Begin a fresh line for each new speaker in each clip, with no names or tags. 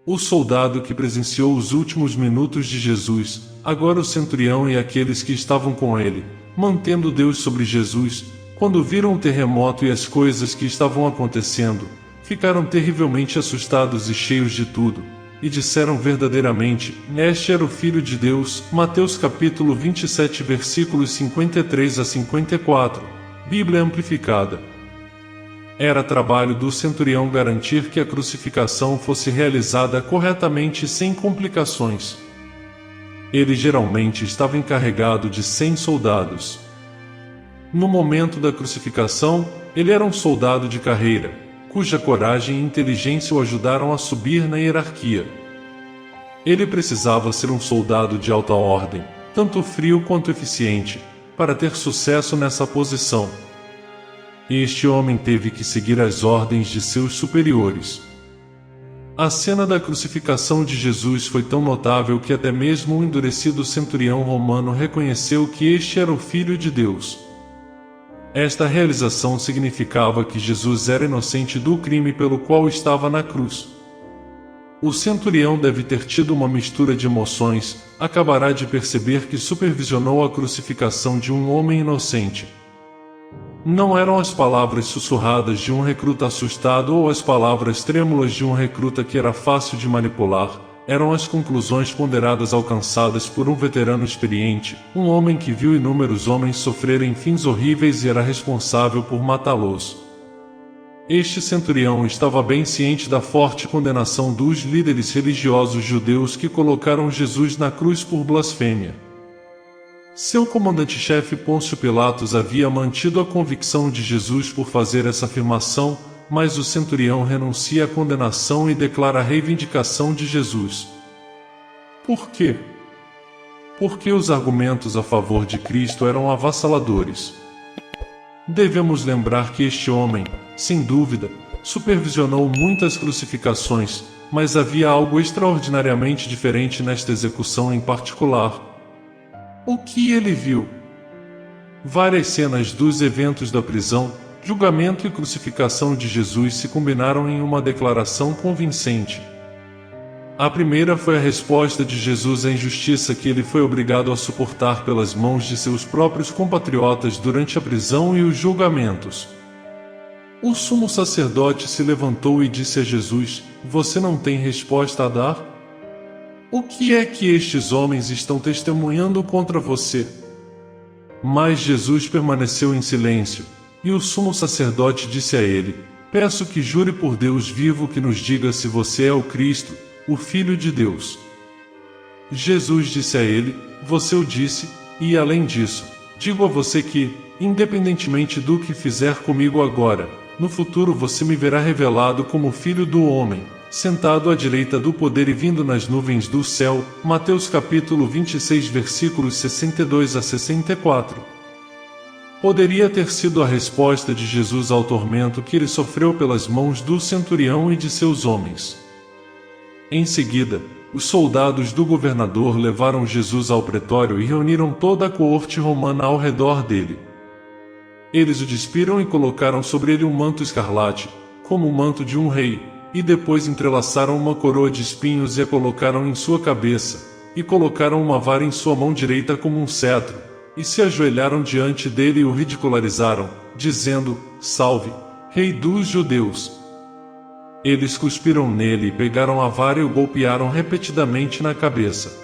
O soldado que presenciou os últimos minutos de Jesus, agora o centurião e aqueles que estavam com ele, mantendo Deus sobre Jesus, quando viram o terremoto e as coisas que estavam acontecendo, ficaram terrivelmente assustados e cheios de tudo, e disseram verdadeiramente: este era o Filho de Deus. Mateus capítulo 27 versículos 53 a 54, Bíblia Amplificada. Era trabalho do centurião garantir que a crucificação fosse realizada corretamente e sem complicações. Ele geralmente estava encarregado de 100 soldados. No momento da crucificação, ele era um soldado de carreira, cuja coragem e inteligência o ajudaram a subir na hierarquia. Ele precisava ser um soldado de alta ordem, tanto frio quanto eficiente, para ter sucesso nessa posição. Este homem teve que seguir as ordens de seus superiores. A cena da crucificação de Jesus foi tão notável que até mesmo o endurecido centurião romano reconheceu que este era o Filho de Deus. Esta realização significava que Jesus era inocente do crime pelo qual estava na cruz. O centurião deve ter tido uma mistura de emoções, acabará de perceber que supervisionou a crucificação de um homem inocente. Não eram as palavras sussurradas de um recruta assustado ou as palavras trêmulas de um recruta que era fácil de manipular, eram as conclusões ponderadas alcançadas por um veterano experiente, um homem que viu inúmeros homens sofrerem fins horríveis e era responsável por matá-los. Este centurião estava bem ciente da forte condenação dos líderes religiosos judeus que colocaram Jesus na cruz por blasfêmia. Seu comandante-chefe Pôncio Pilatos havia mantido a convicção de Jesus por fazer essa afirmação, mas o centurião renuncia à condenação e declara a reivindicação de Jesus. Por quê? Porque os argumentos a favor de Cristo eram avassaladores. Devemos lembrar que este homem, sem dúvida, supervisionou muitas crucificações, mas havia algo extraordinariamente diferente nesta execução em particular. O que ele viu? Várias cenas dos eventos da prisão, julgamento e crucificação de Jesus se combinaram em uma declaração convincente. A primeira foi a resposta de Jesus à injustiça que ele foi obrigado a suportar pelas mãos de seus próprios compatriotas durante a prisão e os julgamentos. O sumo sacerdote se levantou e disse a Jesus: você não tem resposta a dar? O que é que estes homens estão testemunhando contra você? Mas Jesus permaneceu em silêncio, e o sumo sacerdote disse a ele: peço que jure por Deus vivo que nos diga se você é o Cristo, o Filho de Deus. Jesus disse a ele: você o disse, e além disso, digo a você que, independentemente do que fizer comigo agora, no futuro você me verá revelado como Filho do Homem, sentado à direita do poder e vindo nas nuvens do céu. Mateus capítulo 26 versículos 62 a 64. Poderia ter sido a resposta de Jesus ao tormento que ele sofreu pelas mãos do centurião e de seus homens. Em seguida, os soldados do governador levaram Jesus ao pretório e reuniram toda a coorte romana ao redor dele. Eles o despiram e colocaram sobre ele um manto escarlate, como o manto de um rei, e depois entrelaçaram uma coroa de espinhos e a colocaram em sua cabeça, e colocaram uma vara em sua mão direita como um cetro, e se ajoelharam diante dele e o ridicularizaram, dizendo: salve, Rei dos Judeus! Eles cuspiram nele e pegaram a vara e o golpearam repetidamente na cabeça.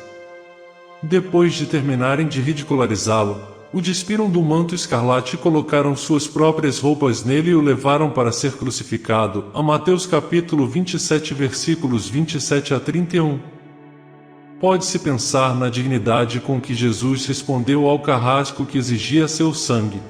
Depois de terminarem de ridicularizá-lo, o despiram do manto escarlate e colocaram suas próprias roupas nele e o levaram para ser crucificado. A Mateus capítulo 27 versículos 27 a 31. Pode-se pensar na dignidade com que Jesus respondeu ao carrasco que exigia seu sangue.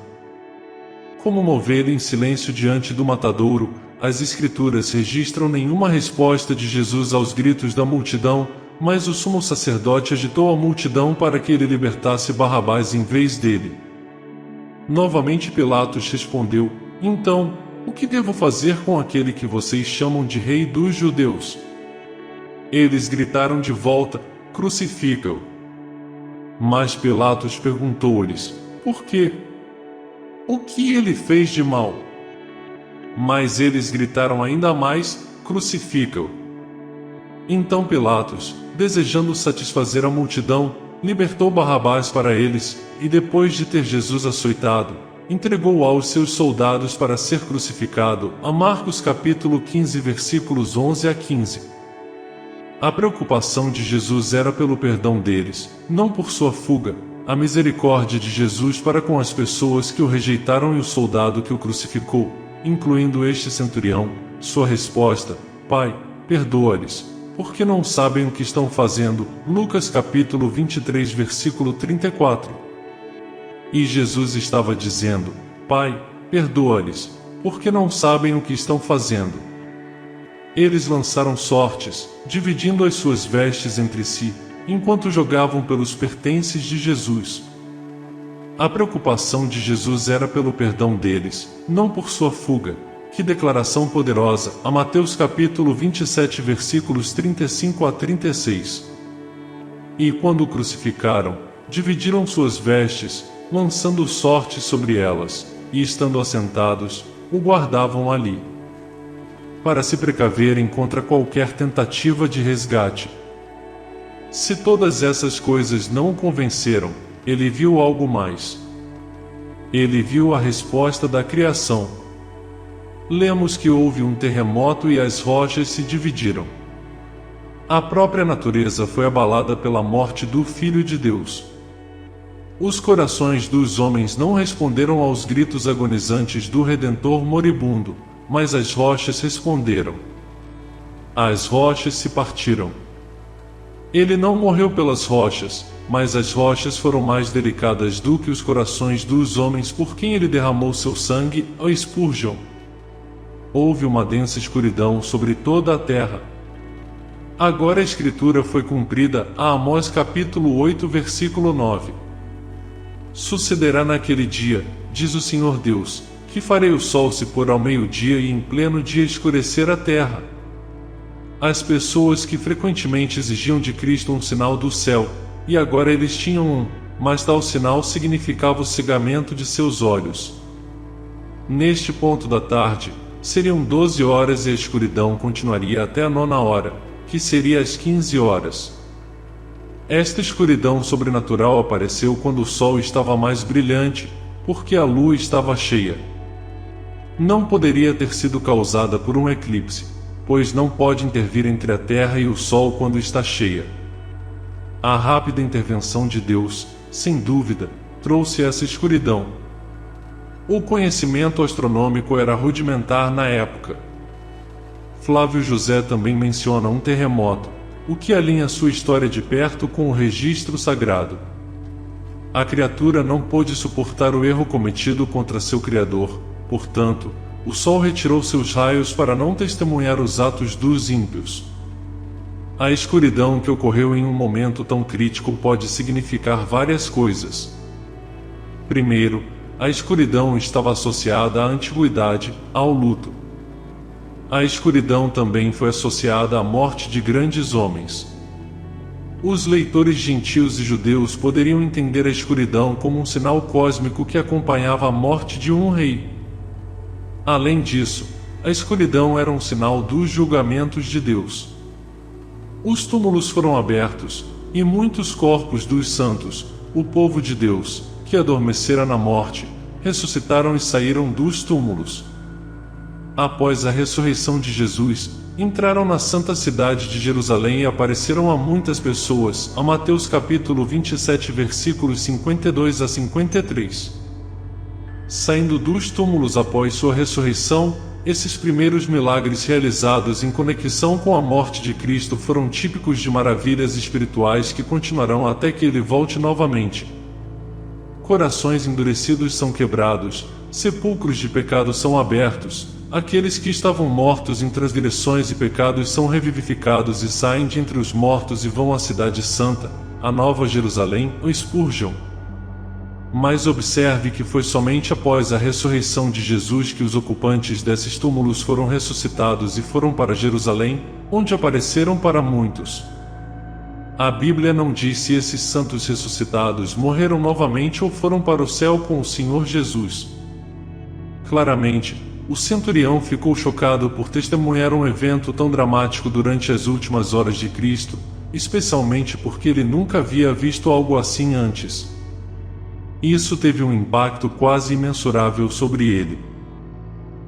Como uma ovelha em silêncio diante do matadouro, as Escrituras registram nenhuma resposta de Jesus aos gritos da multidão, mas o sumo sacerdote agitou a multidão para que ele libertasse Barrabás em vez dele. Novamente Pilatos respondeu: então, o que devo fazer com aquele que vocês chamam de Rei dos Judeus? Eles gritaram de volta: crucifica-o. Mas Pilatos perguntou-lhes: por quê? O que ele fez de mal? Mas eles gritaram ainda mais: crucifica-o. Então Pilatos, desejando satisfazer a multidão, libertou Barrabás para eles, e depois de ter Jesus açoitado, entregou-o aos seus soldados para ser crucificado. A Marcos capítulo 15 versículos 11 a 15. A preocupação de Jesus era pelo perdão deles, não por sua fuga. A misericórdia de Jesus para com as pessoas que o rejeitaram e o soldado que o crucificou, incluindo este centurião, sua resposta: Pai, perdoa-lhes, porque não sabem o que estão fazendo. Lucas capítulo 23 versículo 34. E Jesus estava dizendo: Pai, perdoa-lhes, porque não sabem o que estão fazendo. Eles lançaram sortes, dividindo as suas vestes entre si, enquanto jogavam pelos pertences de Jesus. A preocupação de Jesus era pelo perdão deles, não por sua fuga. Que declaração poderosa! A Mateus capítulo 27 versículos 35 a 36. E quando o crucificaram, dividiram suas vestes, lançando sorte sobre elas, e estando assentados, o guardavam ali, para se precaverem contra qualquer tentativa de resgate. Se todas essas coisas não o convenceram, ele viu algo mais. Ele viu a resposta da criação. Lemos que houve um terremoto e as rochas se dividiram. A própria natureza foi abalada pela morte do Filho de Deus. Os corações dos homens não responderam aos gritos agonizantes do Redentor moribundo, mas as rochas responderam. As rochas se partiram. Ele não morreu pelas rochas, mas as rochas foram mais delicadas do que os corações dos homens por quem ele derramou seu sangue, o expurgam. Houve uma densa escuridão sobre toda a terra. Agora a escritura foi cumprida. A Amós capítulo 8 versículo 9. Sucederá naquele dia, diz o Senhor Deus, que farei o sol se pôr ao meio-dia e em pleno dia escurecer a terra. As pessoas que frequentemente exigiam de Cristo um sinal do céu, e agora eles tinham um, mas tal sinal significava o cegamento de seus olhos. Neste ponto da tarde, seriam 12 horas e a escuridão continuaria até a 9ª hora, que seria às 15 horas. Esta escuridão sobrenatural apareceu quando o sol estava mais brilhante, porque a lua estava cheia. Não poderia ter sido causada por um eclipse, pois não pode intervir entre a terra e o sol quando está cheia. A rápida intervenção de Deus, sem dúvida, trouxe essa escuridão. O conhecimento astronômico era rudimentar na época. Flávio José também menciona um terremoto, o que alinha sua história de perto com o registro sagrado. A criatura não pôde suportar o erro cometido contra seu Criador, portanto, o sol retirou seus raios para não testemunhar os atos dos ímpios. A escuridão que ocorreu em um momento tão crítico pode significar várias coisas. Primeiro, a escuridão estava associada à antiguidade, ao luto. A escuridão também foi associada à morte de grandes homens. Os leitores gentios e judeus poderiam entender a escuridão como um sinal cósmico que acompanhava a morte de um rei. Além disso, a escuridão era um sinal dos julgamentos de Deus. Os túmulos foram abertos, e muitos corpos dos santos, o povo de Deus, que adormecera na morte, ressuscitaram e saíram dos túmulos. Após a ressurreição de Jesus, entraram na santa cidade de Jerusalém e apareceram a muitas pessoas. A Mateus capítulo 27 versículos 52 a 53. Saindo dos túmulos após sua ressurreição, esses primeiros milagres realizados em conexão com a morte de Cristo foram típicos de maravilhas espirituais que continuarão até que ele volte novamente. Corações endurecidos são quebrados, sepulcros de pecado são abertos, aqueles que estavam mortos em transgressões e pecados são revivificados e saem de entre os mortos e vão à cidade santa, a Nova Jerusalém, o expurgam. Mas observe que foi somente após a ressurreição de Jesus que os ocupantes desses túmulos foram ressuscitados e foram para Jerusalém, onde apareceram para muitos. A Bíblia não diz se esses santos ressuscitados morreram novamente ou foram para o céu com o Senhor Jesus. Claramente, O centurião ficou chocado por testemunhar um evento tão dramático durante as últimas horas de Cristo, especialmente porque ele nunca havia visto algo assim antes. Isso teve um impacto quase imensurável sobre ele.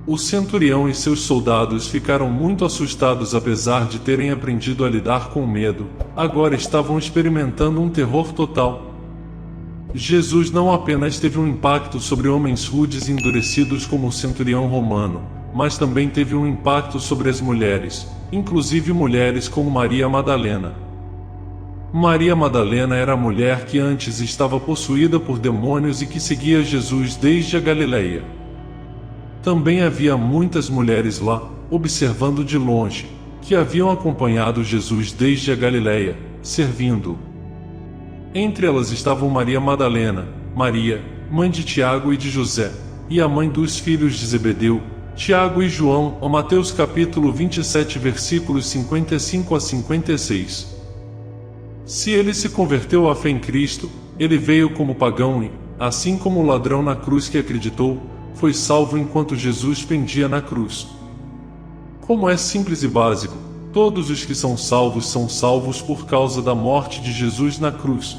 O centurião e seus soldados ficaram muito assustados apesar de terem aprendido a lidar com o medo. Agora estavam experimentando um terror total. Jesus não apenas teve um impacto sobre homens rudes e endurecidos como o centurião romano, mas também teve um impacto sobre as mulheres, inclusive mulheres como Maria Madalena. Maria Madalena era a mulher que antes estava possuída por demônios e que seguia Jesus desde a Galileia. Também havia muitas mulheres lá, observando de longe, que haviam acompanhado Jesus desde a Galileia, servindo-o. Entre elas estavam Maria Madalena, Maria, mãe de Tiago e de José, e a mãe dos filhos de Zebedeu, Tiago e João, Mateus capítulo 27 versículos 55 a 56. Se ele se converteu à fé em Cristo, ele veio como pagão e, assim como o ladrão na cruz que acreditou, foi salvo enquanto Jesus pendia na cruz. Como é simples e básico, todos os que são salvos por causa da morte de Jesus na cruz.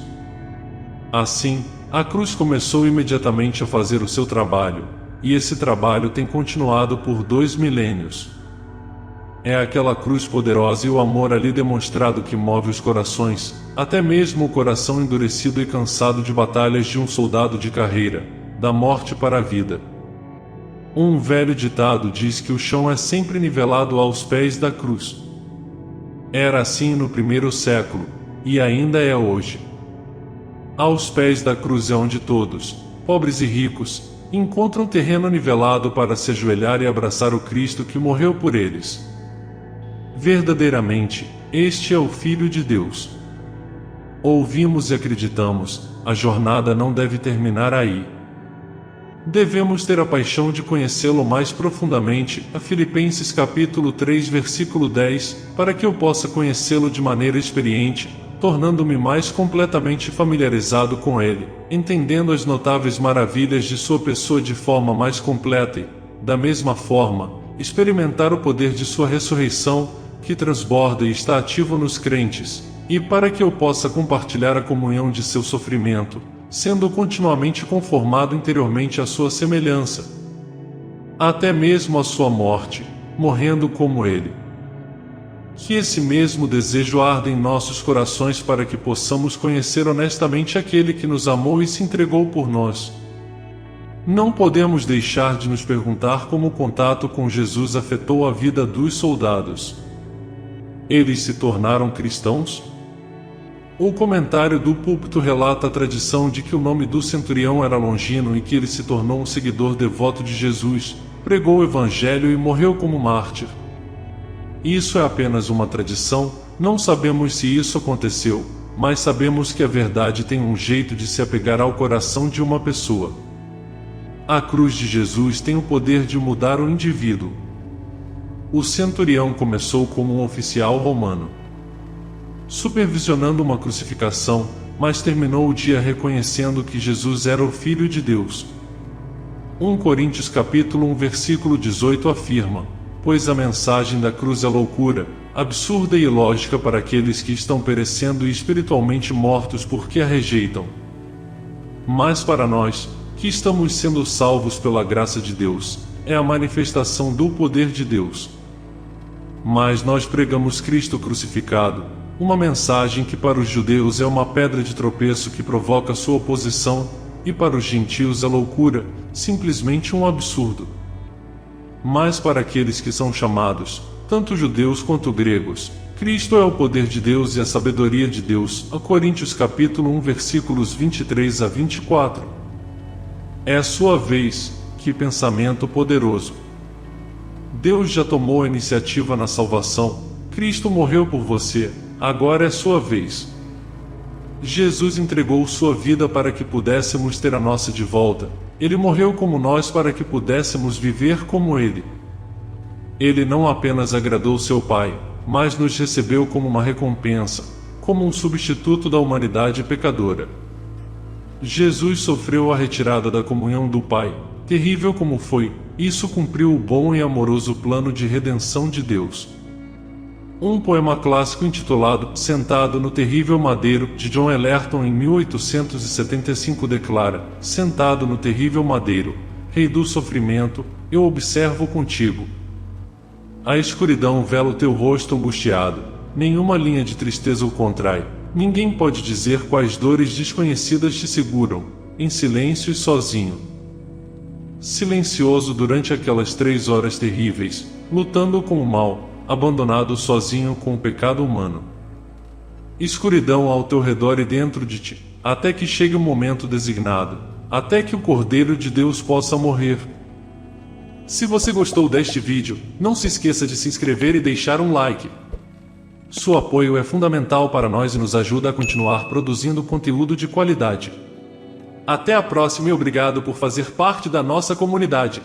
Assim, a cruz começou imediatamente a fazer o seu trabalho, e esse trabalho tem continuado por 2 milênios. É aquela cruz poderosa e o amor ali demonstrado que move os corações, até mesmo o coração endurecido e cansado de batalhas de um soldado de carreira, da morte para a vida. Um velho ditado diz que o chão é sempre nivelado aos pés da cruz. Era assim no primeiro século, e ainda é hoje. Aos pés da cruz é onde todos, pobres e ricos, encontram terreno nivelado para se ajoelhar e abraçar o Cristo que morreu por eles. Verdadeiramente, este é o Filho de Deus. Ouvimos e acreditamos, a jornada não deve terminar aí. Devemos ter a paixão de conhecê-lo mais profundamente, a Filipenses capítulo 3 versículo 10, para que eu possa conhecê-lo de maneira experiente, tornando-me mais completamente familiarizado com ele, entendendo as notáveis maravilhas de sua pessoa de forma mais completa e, da mesma forma, experimentar o poder de sua ressurreição, que transborda e está ativo nos crentes, e para que eu possa compartilhar a comunhão de seu sofrimento, sendo continuamente conformado interiormente à sua semelhança, até mesmo à sua morte, morrendo como ele. Que esse mesmo desejo arda em nossos corações para que possamos conhecer honestamente aquele que nos amou e se entregou por nós. Não podemos deixar de nos perguntar como o contato com Jesus afetou a vida dos soldados. Eles se tornaram cristãos? O comentário do púlpito relata a tradição de que o nome do centurião era Longino e que ele se tornou um seguidor devoto de Jesus, pregou o Evangelho e morreu como mártir. Isso é apenas uma tradição, não sabemos se isso aconteceu, mas sabemos que a verdade tem um jeito de se apegar ao coração de uma pessoa. A cruz de Jesus tem o poder de mudar o indivíduo. O centurião começou como um oficial romano, supervisionando uma crucificação, mas terminou o dia reconhecendo que Jesus era o Filho de Deus. 1 Coríntios capítulo 1 versículo 18 afirma: pois a mensagem da cruz é loucura, absurda e ilógica para aqueles que estão perecendo e espiritualmente mortos porque a rejeitam. Mas para nós, que estamos sendo salvos pela graça de Deus, é a manifestação do poder de Deus. Mas nós pregamos Cristo crucificado, uma mensagem que para os judeus é uma pedra de tropeço que provoca sua oposição, e para os gentios é loucura, simplesmente um absurdo. Mas para aqueles que são chamados, tanto judeus quanto gregos, Cristo é o poder de Deus e a sabedoria de Deus. A Coríntios capítulo 1 versículos 23 a 24. É a sua vez, que pensamento poderoso! Deus já tomou a iniciativa na salvação, Cristo morreu por você, agora é sua vez. Jesus entregou sua vida para que pudéssemos ter a nossa de volta. Ele morreu como nós para que pudéssemos viver como Ele. Ele não apenas agradou seu Pai, mas nos recebeu como uma recompensa, como um substituto da humanidade pecadora. Jesus sofreu a retirada da comunhão do Pai, terrível como foi, isso cumpriu o bom e amoroso plano de redenção de Deus. Um poema clássico intitulado Sentado no Terrível Madeiro, de John Ellerton em 1875 declara: Sentado no terrível madeiro, rei do sofrimento, eu observo contigo. A escuridão vela o teu rosto angustiado, nenhuma linha de tristeza o contrai, ninguém pode dizer quais dores desconhecidas te seguram, em silêncio e sozinho. Silencioso durante aquelas 3 horas terríveis, lutando com o mal, abandonado sozinho com o pecado humano. Escuridão ao teu redor e dentro de ti, até que chegue o momento designado, até que o Cordeiro de Deus possa morrer. Se você gostou deste vídeo, não se esqueça de se inscrever e deixar um like. Seu apoio é fundamental para nós e nos ajuda a continuar produzindo conteúdo de qualidade. Até a próxima e obrigado por fazer parte da nossa comunidade.